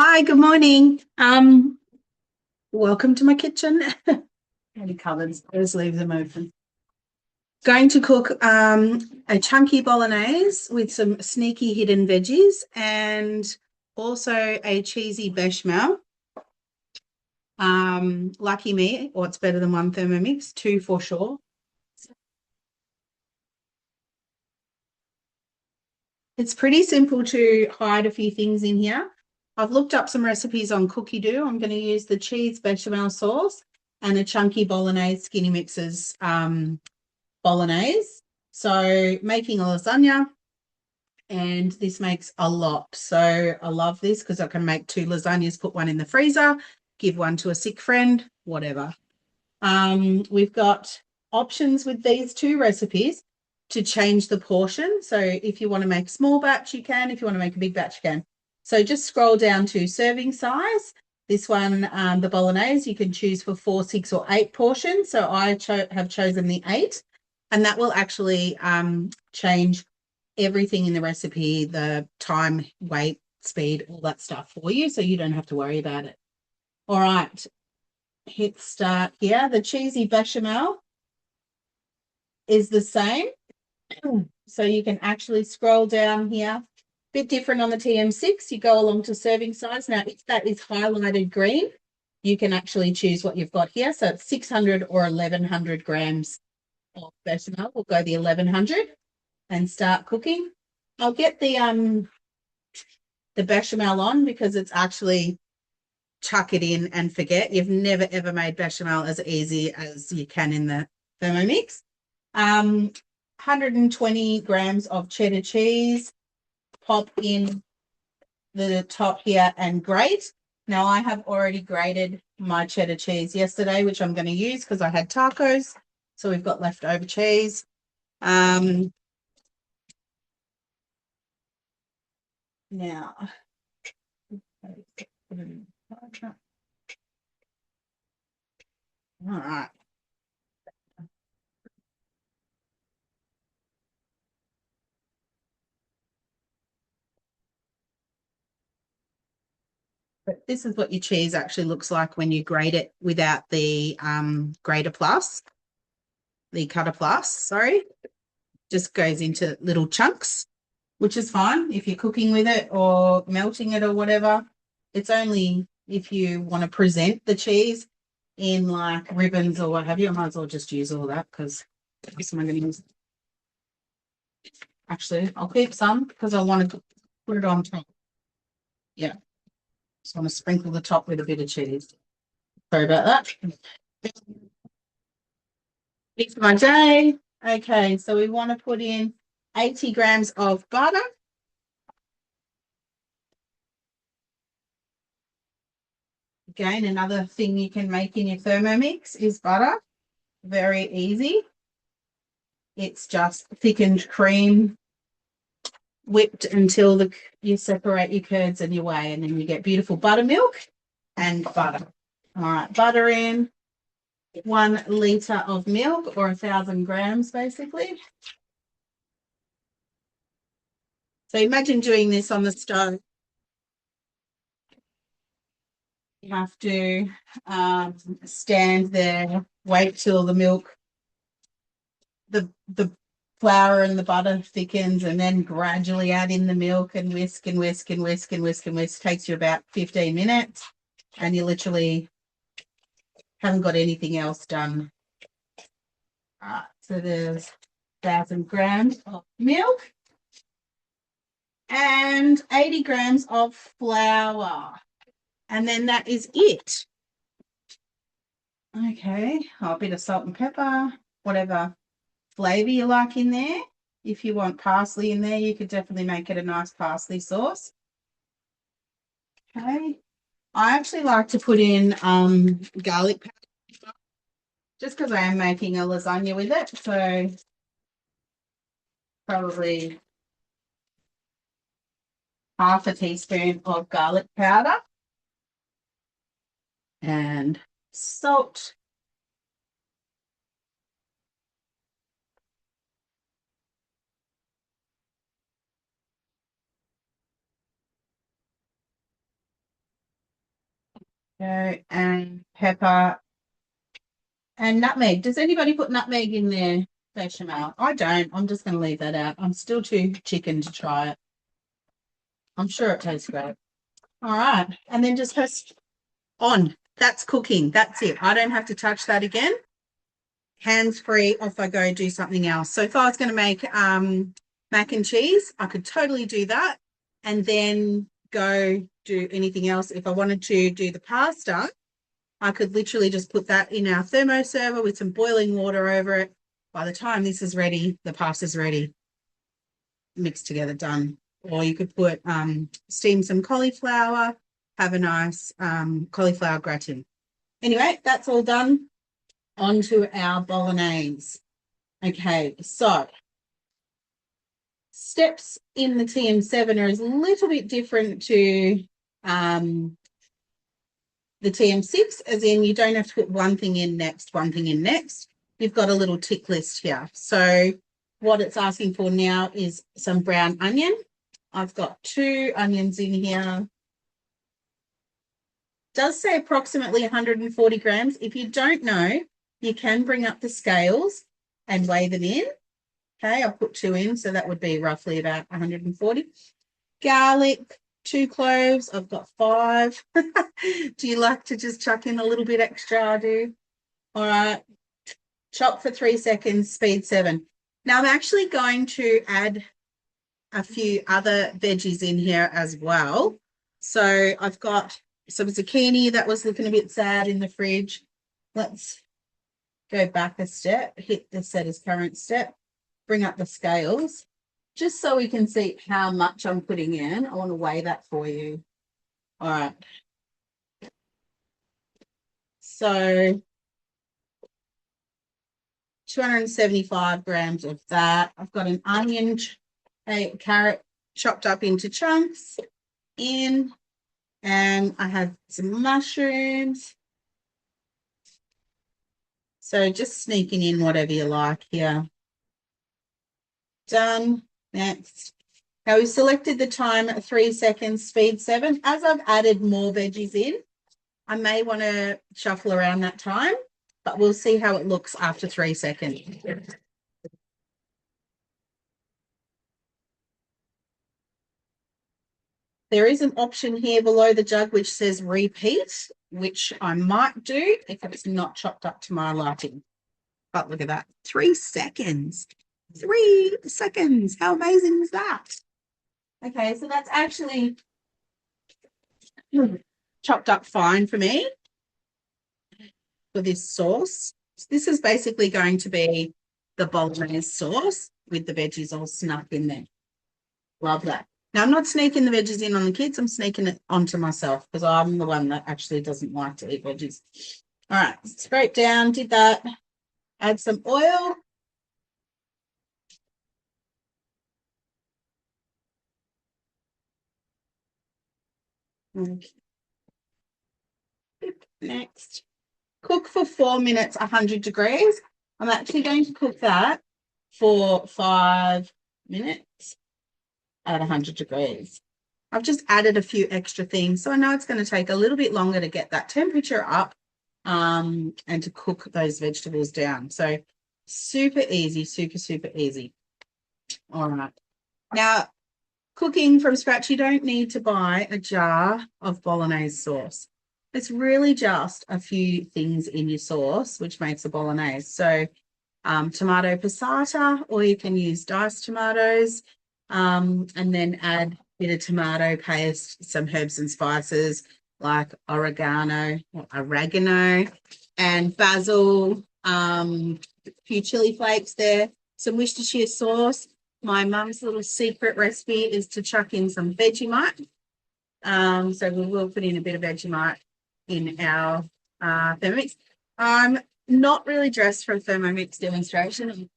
Hi, good morning. Welcome to my kitchen. Any cupboards, just leave them open. Going to cook a chunky bolognese with some sneaky hidden veggies and also a cheesy bechamel. Lucky me, or it's better than one Thermomix, two for sure. It's pretty simple to hide a few things in here. I've looked up some recipes on Cookie Doo. I'm going to use the cheese bechamel sauce and a chunky bolognese skinny mixes bolognese. So making a lasagna, and this makes a lot. So I love this because I can make two lasagnas, put one in the freezer, give one to a sick friend, whatever. We've got options with these two recipes to change the portion. So if you want to make a small batch, you can. If you want to make a big batch, you can. So just scroll down to serving size. This one, the bolognese, you can choose for 4, 6, or 8 portions. So I have chosen the 8, and that will actually change everything in the recipe, the time, weight, speed, all that stuff for you. So you don't have to worry about it. All right, hit start here. The cheesy bechamel is the same. So you can actually scroll down here. Bit different on the TM6. You go along to serving size. Now, if that is highlighted green, you can actually choose what you've got here. So it's 600 or 1100 grams of bechamel. We'll go the 1100 and start cooking. I'll get the bechamel on because it's actually chuck it in and forget. You've never ever made bechamel as easy as you can in the Thermomix. 120 grams of cheddar cheese. Pop in the top here and grate. Now I have already grated my cheddar cheese yesterday, which I'm going to use because I had tacos. So we've got leftover cheese. Now, all right. But this is what your cheese actually looks like when you grate it without the grater plus, the cutter plus, sorry. Just goes into little chunks, which is fine if you're cooking with it or melting it or whatever. It's only if you want to present the cheese in like ribbons or what have you. I might as well just use all that because I'm going to use. Actually, I'll keep some because I want to put it on top. Yeah, just want to sprinkle the top with a bit of cheese. Sorry about that. It's my day. Okay, so we want to put in 80 grams of butter. Again, another thing you can make in your Thermomix is butter. Very easy. It's just thickened cream, whipped until you separate your curds and your whey, and then you get beautiful buttermilk and butter. All right, butter in. 1 litre of milk, or 1,000 grams, basically. So imagine doing this on the stove. You have to stand there, wait till the milk, the flour and the butter thickens, and then gradually add in the milk and whisk and whisk and whisk and whisk and whisk. Takes you about 15 minutes, and you literally haven't got anything else done. So there's 1,000 grams of milk and 80 grams of flour. And then that is it. Okay, a bit of salt and pepper, whatever flavor you like in there. If you want parsley in there, you could definitely make it a nice parsley sauce. Okay, I actually like to put in garlic powder just because I am making a lasagna with it. So probably half a teaspoon of garlic powder and salt. And pepper and nutmeg. Does anybody put nutmeg in their bechamel? I don't. I'm just going to leave that out. I'm still too chicken to try it. I'm sure it tastes great. All right. And then just press on. That's cooking. That's it. I don't have to touch that again. Hands free, off I go, do something else. So if I was going to make mac and cheese, I could totally do that and then go do anything else. If I wanted to do the pasta, I could literally just put that in our thermo server with some boiling water over it. By the time this is ready, the pasta's ready, mixed together, done. Or you could put steam some cauliflower, have a nice cauliflower gratin. Anyway, that's all done. On to our bolognese. Okay, so steps in the TM7 are a little bit different to the TM6, as in you don't have to put one thing in next, one thing in next. You've got a little tick list here. So what it's asking for now is some brown onion. I've got 2 onions in here. It does say approximately 140 grams. If you don't know, you can bring up the scales and weigh them in. Okay, I'll put 2 in, so that would be roughly about 140. Garlic, 2 cloves. I've got 5. Do you like to just chuck in a little bit extra? I do. All right. Chop for 3 seconds, speed 7. Now I'm actually going to add a few other veggies in here as well. So I've got some zucchini that was looking a bit sad in the fridge. Let's go back a step, hit the set as current step, bring up the scales, just so we can see how much I'm putting in. I want to weigh that for you. All right. So 275 grams of that. I've got an onion, a carrot chopped up into chunks in, and I have some mushrooms. So just sneaking in whatever you like here. Done. Next. Now we've selected the time at 3 seconds, speed 7. As I've added more veggies in, I may want to shuffle around that time, but we'll see how it looks after 3 seconds. There is an option here below the jug which says repeat, which I might do if it's not chopped up to my liking. But look at that, 3 seconds. 3 seconds. How amazing is that? Okay, so that's actually chopped up fine for me for this sauce. This is basically going to be the bolognese sauce with the veggies all snuck in there. Love that. Now, I'm not sneaking the veggies in on the kids. I'm sneaking it onto myself because I'm the one that actually doesn't like to eat veggies. All right, scrape down, did that. Add some oil. Okay. Next. Cook for 4 minutes, 100 degrees. I'm actually going to cook that for 5 minutes at 100 degrees. I've just added a few extra things, so I know it's going to take a little bit longer to get that temperature up and to cook those vegetables down. So super easy, super easy. All right. Now, cooking from scratch, you don't need to buy a jar of bolognese sauce. It's really just a few things in your sauce which makes a bolognese. So tomato passata, or you can use diced tomatoes, and then add a bit of tomato paste, some herbs and spices like oregano, and basil, a few chili flakes there, some Worcestershire sauce. My mum's little secret recipe is to chuck in some Vegemite. So we will put in a bit of Vegemite in our Thermomix. I'm not really dressed for a Thermomix demonstration. I'm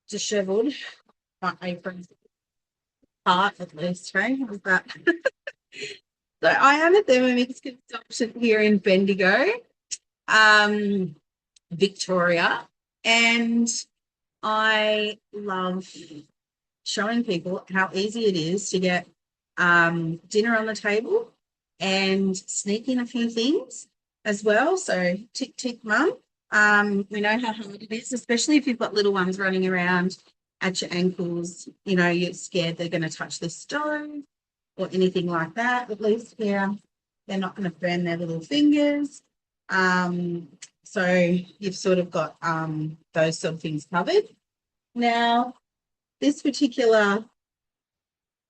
disheveled. My apron's part at least, right? But so I am a Thermomix consultant here in Bendigo, Victoria, and I love showing people how easy it is to get dinner on the table and sneak in a few things as well. So tick, tick, mum. We know how hard it is, especially if you've got little ones running around at your ankles. You know, you're scared they're going to touch the stove or anything like that. At least here, they're not going to burn their little fingers. So you've sort of got those sort of things covered. Now, this particular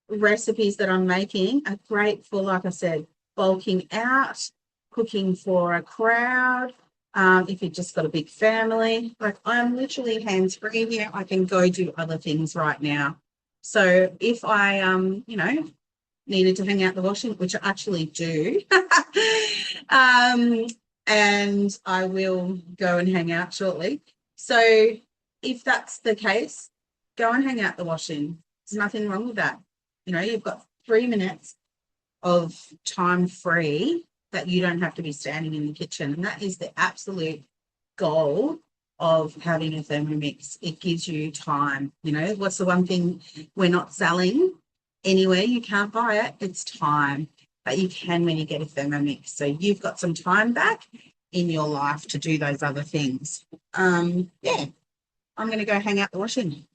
recipes that I'm making are great for, like I said, bulking out, cooking for a crowd. If you've just got a big family, like I'm literally hands-free here. I can go do other things right now. So if I, you know, needed to hang out the washing, which I actually do, and I will go and hang out shortly. So if that's the case, go and hang out the washing. There's nothing wrong with that. You know, you've got 3 minutes of time free that you don't have to be standing in the kitchen. And that is the absolute goal of having a Thermomix. It gives you time. You know, what's the one thing we're not selling anywhere? You can't buy it. It's time. But you can when you get a Thermomix. So you've got some time back in your life to do those other things. Yeah, I'm going to go hang out the washing.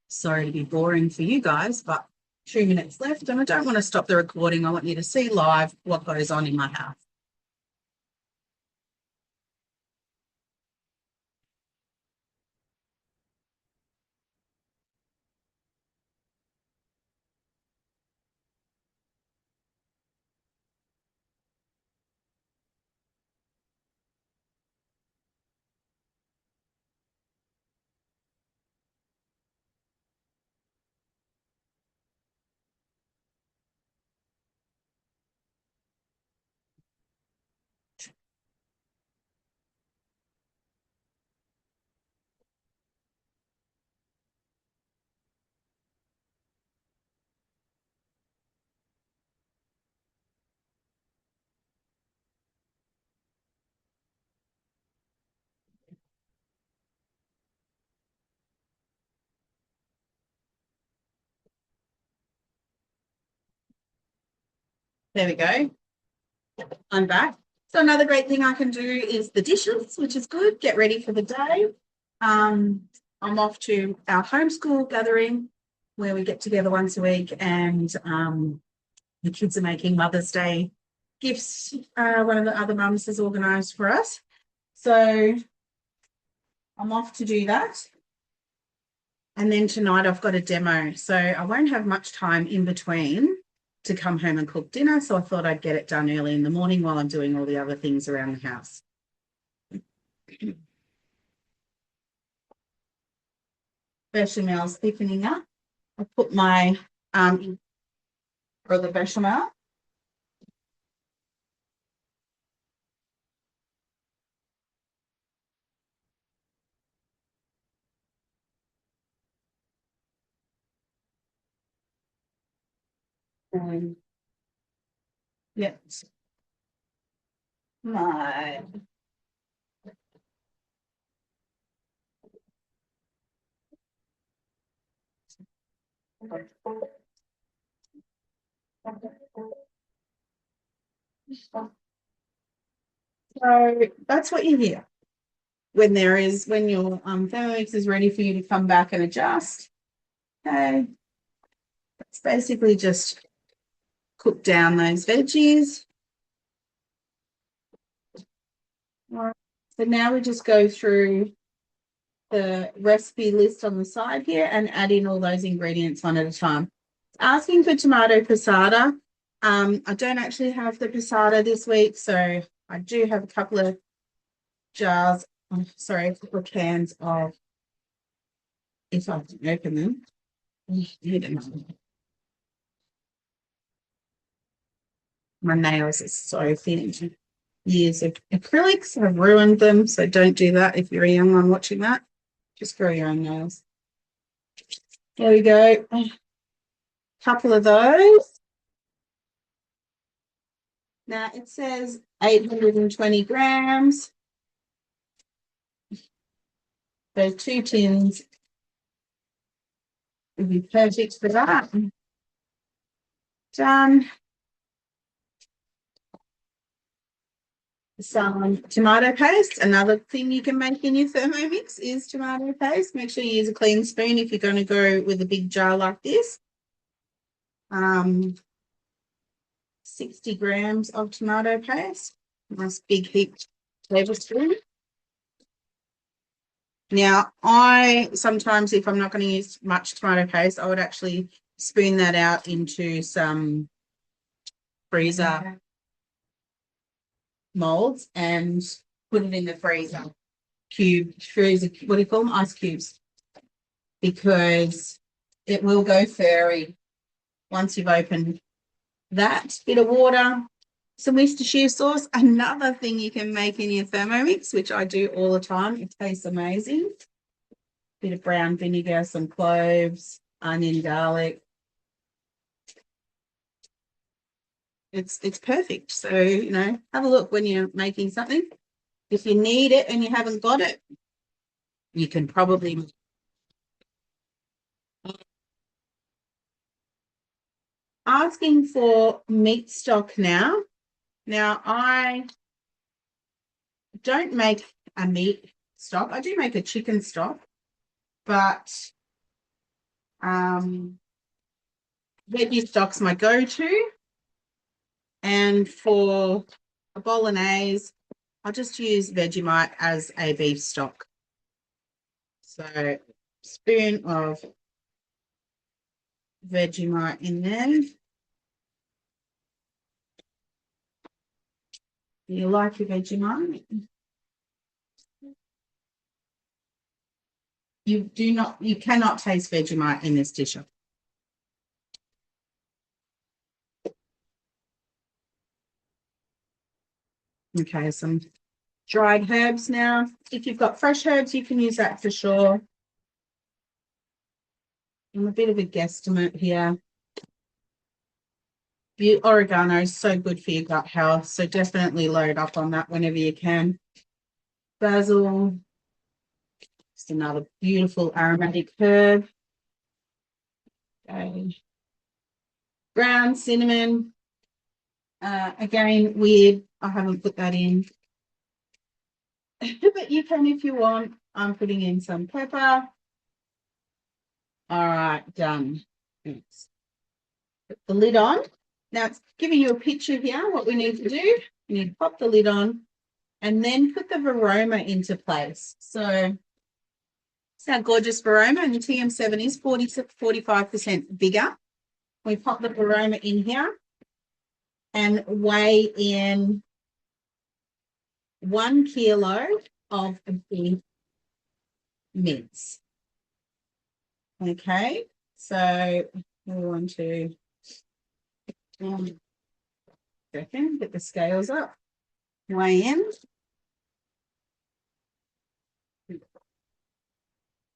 Sorry to be boring for you guys, but 2 minutes left and I don't want to stop the recording. I want you to see live what goes on in my house. There we go. I'm back. So another great thing I can do is the dishes, which is good. Get ready for the day. I'm off to our homeschool gathering where we get together once a week and the kids are making Mother's Day gifts. One of the other mums has organised for us. So I'm off to do that. And then tonight I've got a demo. So I won't have much time in between to come home and cook dinner. So I thought I'd get it done early in the morning while I'm doing all the other things around the house. Bechamel's thickening up. I put my for the bechamel. Yep. My So that's what you hear when your Thermomix is ready for you to come back and adjust. Okay. It's basically just cook down those veggies. All right. So now we just go through the recipe list on the side here and add in all those ingredients one at a time. It's asking for tomato passata. I don't actually have the passata this week, so I do have a couple of jars, a couple of cans of, if I can open them. My nails are so thin. Years of acrylics have ruined them, so don't do that if you're a young one watching that. Just grow your own nails. There we go. A couple of those. Now it says 820 grams. So 2 tins would be perfect for that. Done. some tomato paste. Another thing you can make in your Thermomix is tomato paste. Make sure you use a clean spoon if you're going to go with a big jar like this. 60 grams of tomato paste. Nice big heaped tablespoon. Now, I sometimes, if I'm not going to use much tomato paste, I would actually spoon that out into some freezer molds and put it in the freezer freezer, what do you call them? Ice cubes, because it will go furry once you've opened that. Bit of water, some Worcestershire sauce. Another thing you can make in your Thermomix, which I do all the time. It tastes amazing. Bit of brown vinegar, some cloves, onion, garlic. It's perfect. So, have a look when you're making something. If you need it and you haven't got it, you can probably asking for meat stock now. Now, I don't make a meat stock. I do make a chicken stock, but veggie stock's my go-to. And for a bolognese, I'll just use Vegemite as a beef stock. So, spoon of Vegemite in there. You like your Vegemite? You cannot taste Vegemite in this dish. Okay, some dried herbs now. If you've got fresh herbs, you can use that for sure. I'm a bit of a guesstimate here. Oregano is so good for your gut health, so definitely load up on that whenever you can. Basil, just another beautiful aromatic herb. Okay. Ground cinnamon. Again, weird. I haven't put that in. But you can if you want. I'm putting in some pepper. All right, done. Thanks. Put the lid on. Now it's giving you a picture here. What we need to do, you need to pop the lid on and then put the varoma into place. So it's our gorgeous varoma, and the TM7 is 45% bigger. We pop the varoma in here and weigh in 1 kilo of beef mince. Okay, so we want to second, get the scales up, weigh in.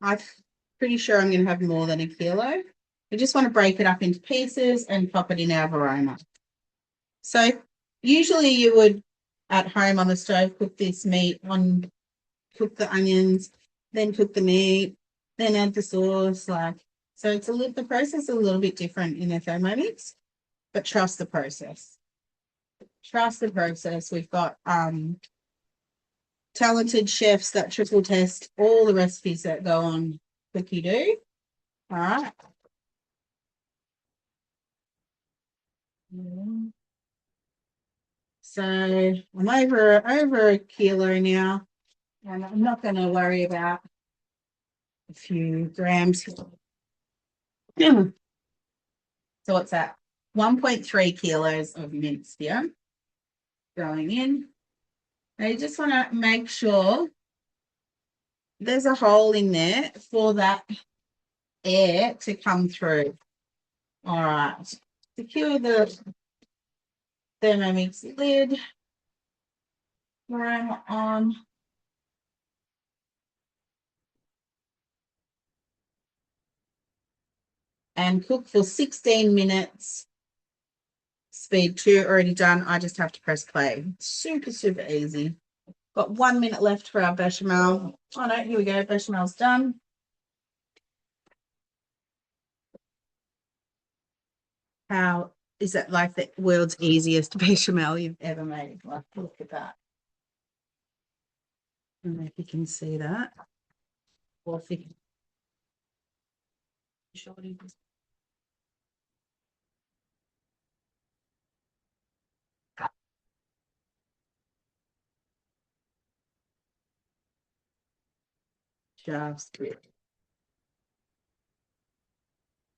I'm pretty sure I'm going to have more than 1 kilo. We just want to break it up into pieces and pop it in our varoma. So usually you would at home on the stove cook this meat on, cook the onions, then cook the meat, then add the sauce. So it's the process is a little bit different in a Thermomix, but trust the process. Trust the process. We've got talented chefs that triple test all the recipes that go on Cookie Do. All right. So I'm over 1 kilo now, and I'm not going to worry about a few grams. So what's that? 1.3 kilos of mince here going in. Now you just want to make sure there's a hole in there for that air to come through. All right. Secure the Thermomix lid. Varoma on. And cook for 16 minutes. Speed 2 already done. I just have to press play. Super, super easy. Got 1 minute left for our bechamel. Oh no, here we go. Bechamel's done. How is that like the world's easiest bechamel you've ever made? Like, look at that. I don't know if you can see that. Or if you can show it. Just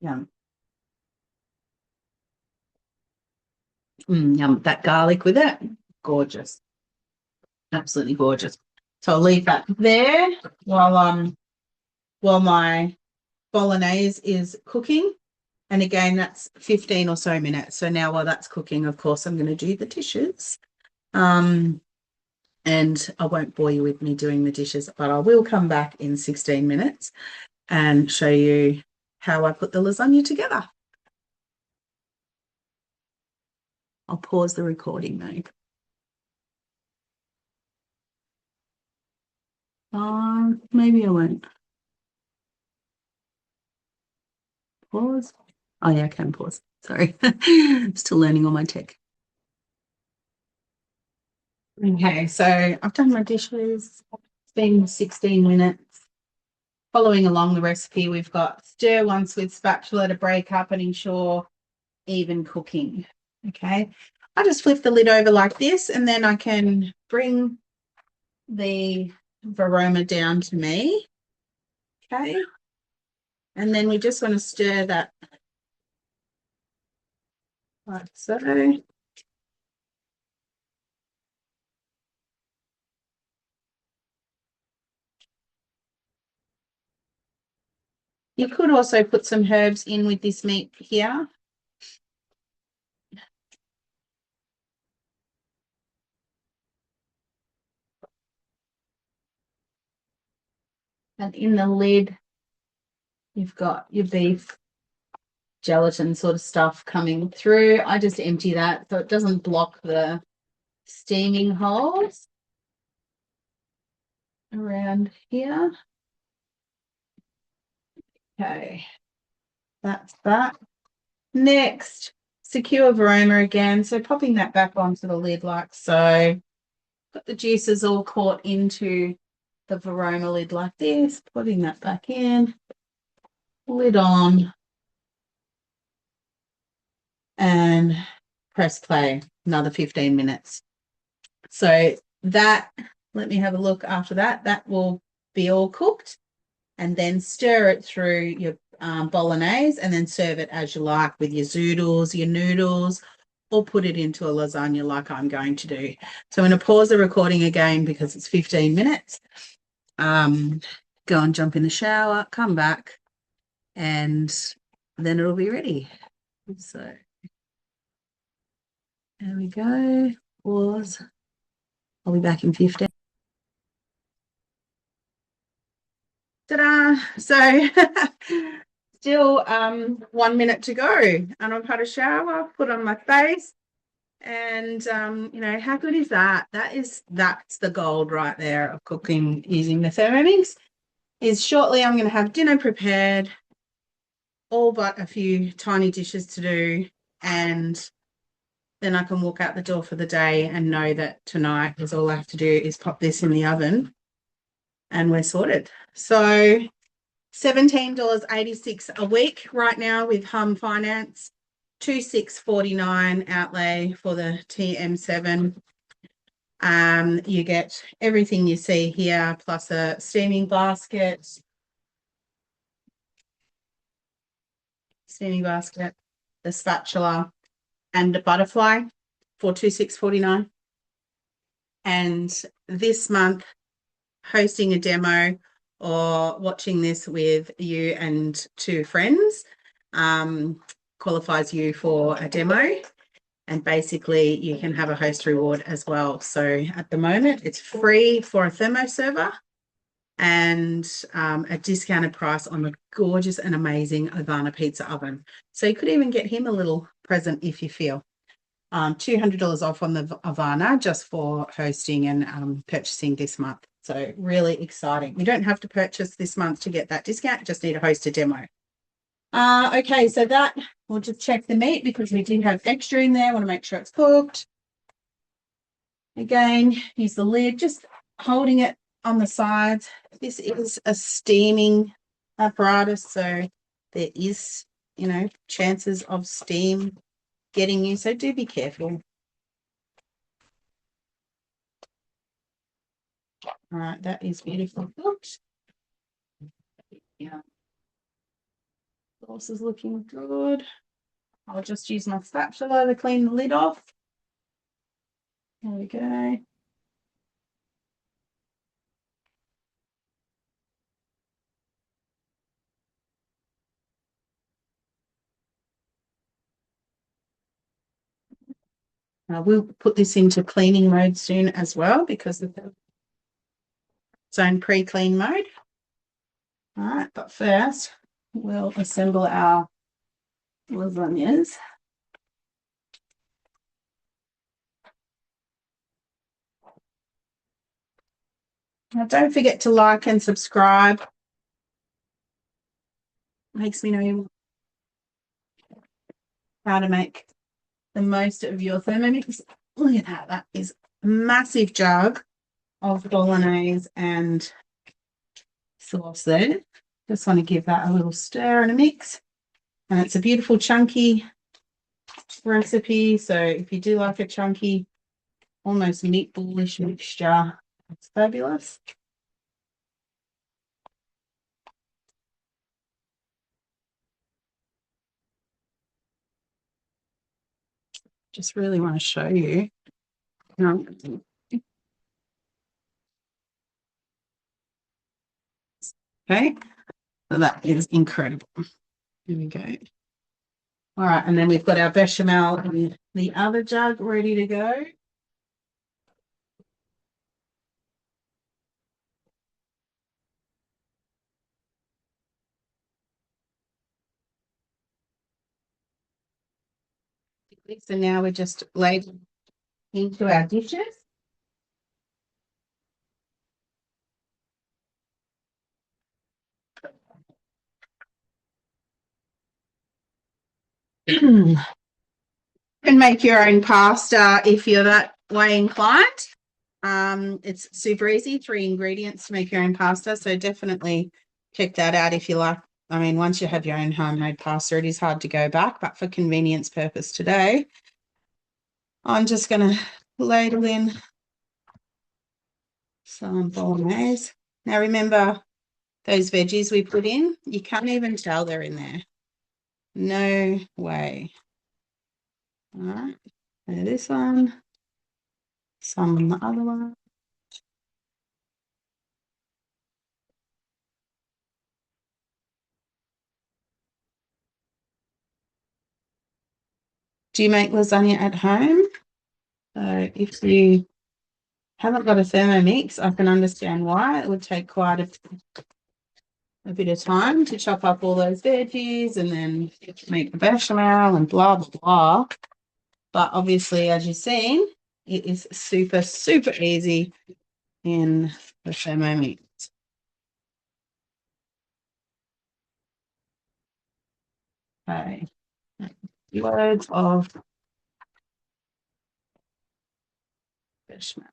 yum. Yum. That garlic with it, gorgeous. Absolutely gorgeous. So I'll leave that there while my bolognese is cooking. And again, that's 15 or so minutes. So now while that's cooking, of course, I'm going to do the dishes. And I won't bore you with me doing the dishes, but I will come back in 16 minutes and show you how I put the lasagna together. I'll pause the recording though. Maybe I won't. Pause. Oh yeah, I can pause. Sorry. Still learning all my tech. Okay, so I've done my dishes. It's been 16 minutes. Following along the recipe, we've got stir once with spatula to break up and ensure even cooking. Okay, I just flip the lid over like this, and then I can bring the varoma down to me. Okay, and then we just want to stir that like so. You could also put some herbs in with this meat here. And in the lid, you've got your beef gelatin sort of stuff coming through. I just empty that so it doesn't block the steaming holes around here. Okay, that's that. Next, secure varoma again. So popping that back onto the lid like so. Got the juices all caught into the varoma lid like this. Putting that back in. Lid on. And press play. Another 15 minutes. So that, let me have a look after that. That will be all cooked. And then stir it through your bolognese and then serve it as you like with your zoodles, your noodles, or put it into a lasagna like I'm going to do. So I'm going to pause the recording again because it's 15 minutes. Go and jump in the shower, come back, and then it'll be ready. So there we go. Pause. I'll be back in 15. Ta-da! So still 1 minute to go, and I've had a shower, put on my face, and you know, how good is that? That's the gold right there of cooking using the Thermomix. Is shortly I'm going to have dinner prepared, all but a few tiny dishes to do, and then I can walk out the door for the day and know that tonight is all I have to do is pop this in the oven and we're sorted. So $17.86 a week right now with Hum Finance, $26.49 outlay for the TM7. You get everything you see here, plus a steaming basket, the spatula, and a butterfly for $26.49. And this month, hosting a demo or watching this with you and two friends qualifies you for a demo. And basically, you can have a host reward as well. So at the moment, it's free for a thermo server and a discounted price on the gorgeous and amazing Ivana pizza oven. So you could even get him a little present if you feel. $200 off on the Ivana just for hosting and purchasing this month. So really exciting. You don't have to purchase this month to get that discount. You just need to host a demo. Okay, so that, we'll just check the meat because we do have extra in there. I want to make sure it's cooked. Again, use the lid, just holding it on the sides. This is a steaming apparatus, so there is, chances of steam getting you, so do be careful. All right, that is beautiful cooked. Yeah. Sauce is looking good. I'll just use my spatula to clean the lid off. There we go. We'll put this into cleaning mode soon as well because of its own pre-clean mode. All right, but first we'll assemble our lasagnas. Now, don't forget to like and subscribe. Makes me know how to make the most of your Thermomix. Look at that. That is a massive jug of bolognese and sauce there. Just want to give that a little stir and a mix. And it's a beautiful chunky recipe. So if you do like a chunky, almost meatballish mixture, it's fabulous. Just really want to show you. Okay, so that is incredible. Here we go. All right, and then we've got our bechamel in the other jug ready to go. So now we're just ladling into our dishes. You can make your own pasta if you're that way inclined. It's super easy, 3 ingredients to make your own pasta. So definitely check that out if you like. I mean, once you have your own homemade pasta, it is hard to go back, but for convenience purpose today, I'm just going to ladle in some bolognese. Now, remember those veggies we put in? You can't even tell they're in there. No way. All right. So this one, some on the other one. Do you make lasagna at home? So if you haven't got a Thermomix, I can understand why. It would take quite a bit of time to chop up all those veggies and then make the bechamel and blah, blah, blah. But obviously, as you've seen, it is super, super easy in the Thermomix. Okay. Loads of bechamel.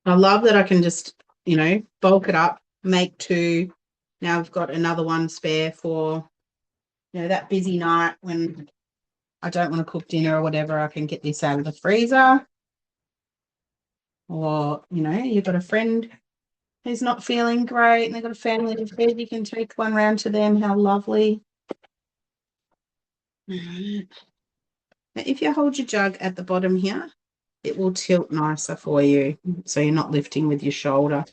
I love that I can just, bulk it up, make 2. Now I've got another one spare for, that busy night when I don't want to cook dinner or whatever. I can get this out of the freezer. Or, you've got a friend who's not feeling great and they've got a family to feed, you can take one round to them. How lovely. Now, if you hold your jug at the bottom here, it will tilt nicer for you, so you're not lifting with your shoulder.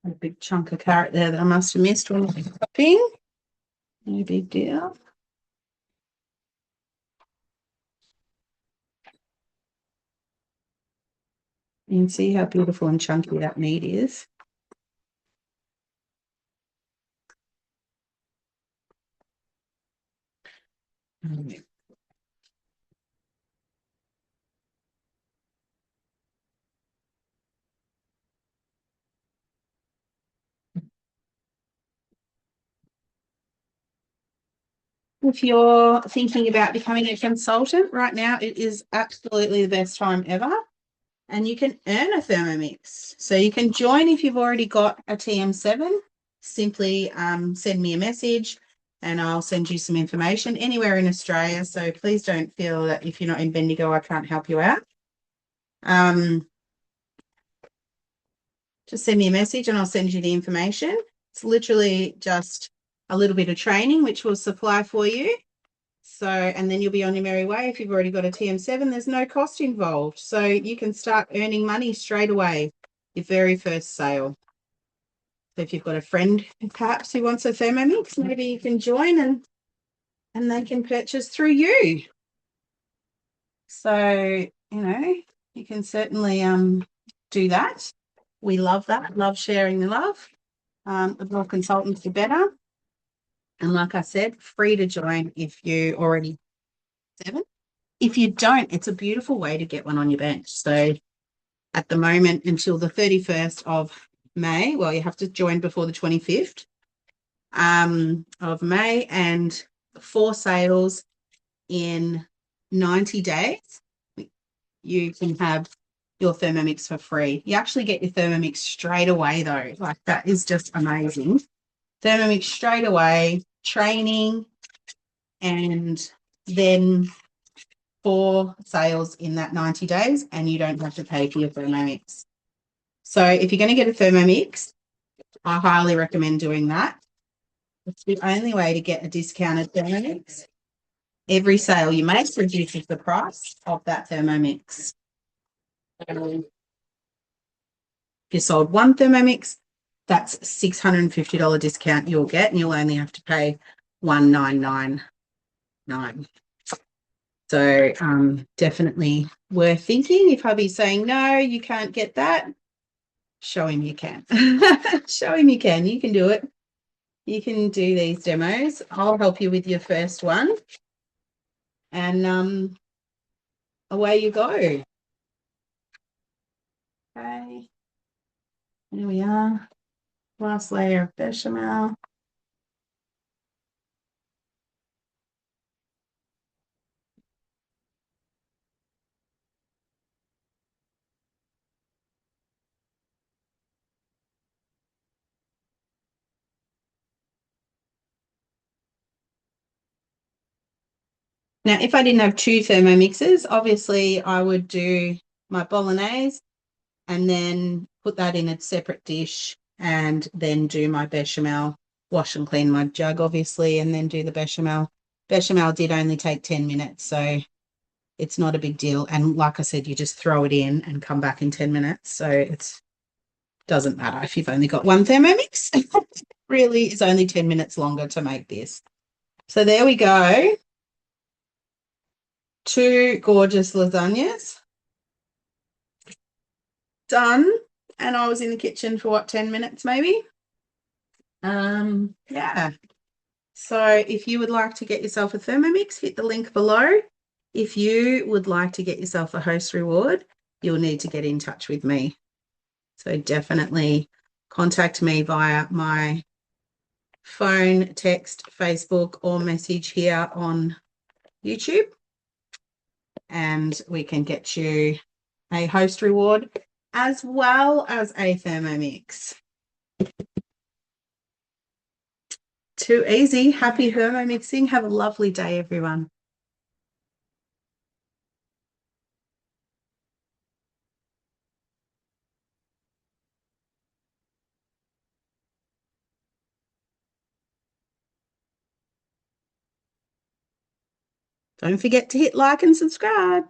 A big chunk of carrot there that I must have missed when I was chopping. No big deal. You can see how beautiful and chunky that meat is. If you're thinking about becoming a consultant right now, it is absolutely the best time ever. And you can earn a Thermomix. So you can join if you've already got a TM7. Simply send me a message and I'll send you some information anywhere in Australia. So please don't feel that if you're not in Bendigo, I can't help you out. Just send me a message and I'll send you the information. It's literally just a little bit of training, which we'll supply for you. So, and then you'll be on your merry way. If you've already got a TM7, there's no cost involved. So you can start earning money straight away, your very first sale. So if you've got a friend perhaps who wants a Thermomix, maybe you can join and they can purchase through you. So, you can certainly do that. We love that. Love sharing the love. The more consultants, the better. And like I said, free to join if you already 7. If you don't, it's a beautiful way to get one on your bench. So at the moment, until the 31st of May, well, you have to join before the 25th of May, and 4 sales in 90 days, you can have your Thermomix for free. You actually get your Thermomix straight away, though. Like, that is just amazing. Thermomix straight away, training, and then 4 sales in that 90 days, and you don't have to pay for your Thermomix. So if you're going to get a Thermomix, I highly recommend doing that. It's the only way to get a discounted Thermomix. Every sale you make reduces the price of that Thermomix. If you sold 1 Thermomix, that's $650 discount you'll get, and you'll only have to pay $1,999. So definitely worth thinking. If hubby's saying, no, you can't get that, show him you can. Show him you can. You can do it. You can do these demos. I'll help you with your first one. And away you go. Okay. Here we are. Last layer of bechamel. Now, if I didn't have 2 Thermomixes, obviously I would do my bolognese and then put that in a separate dish and then do my bechamel, wash and clean my jug, obviously, and then do the bechamel. Bechamel did only take 10 minutes, so it's not a big deal. And like I said, you just throw it in and come back in 10 minutes. So it doesn't matter if you've only got 1 Thermomix. Really, it's only 10 minutes longer to make this. So there we go. 2 gorgeous lasagnas. Done. And I was in the kitchen for what, 10 minutes maybe? Yeah. So if you would like to get yourself a Thermomix, hit the link below. If you would like to get yourself a host reward, you'll need to get in touch with me. So definitely contact me via my phone, text, Facebook, or message here on YouTube, and we can get you a host reward as well as a Thermomix. Too easy. Happy Thermomixing. Have a lovely day, everyone. Don't forget to hit like and subscribe.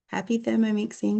Happy Thermomixing.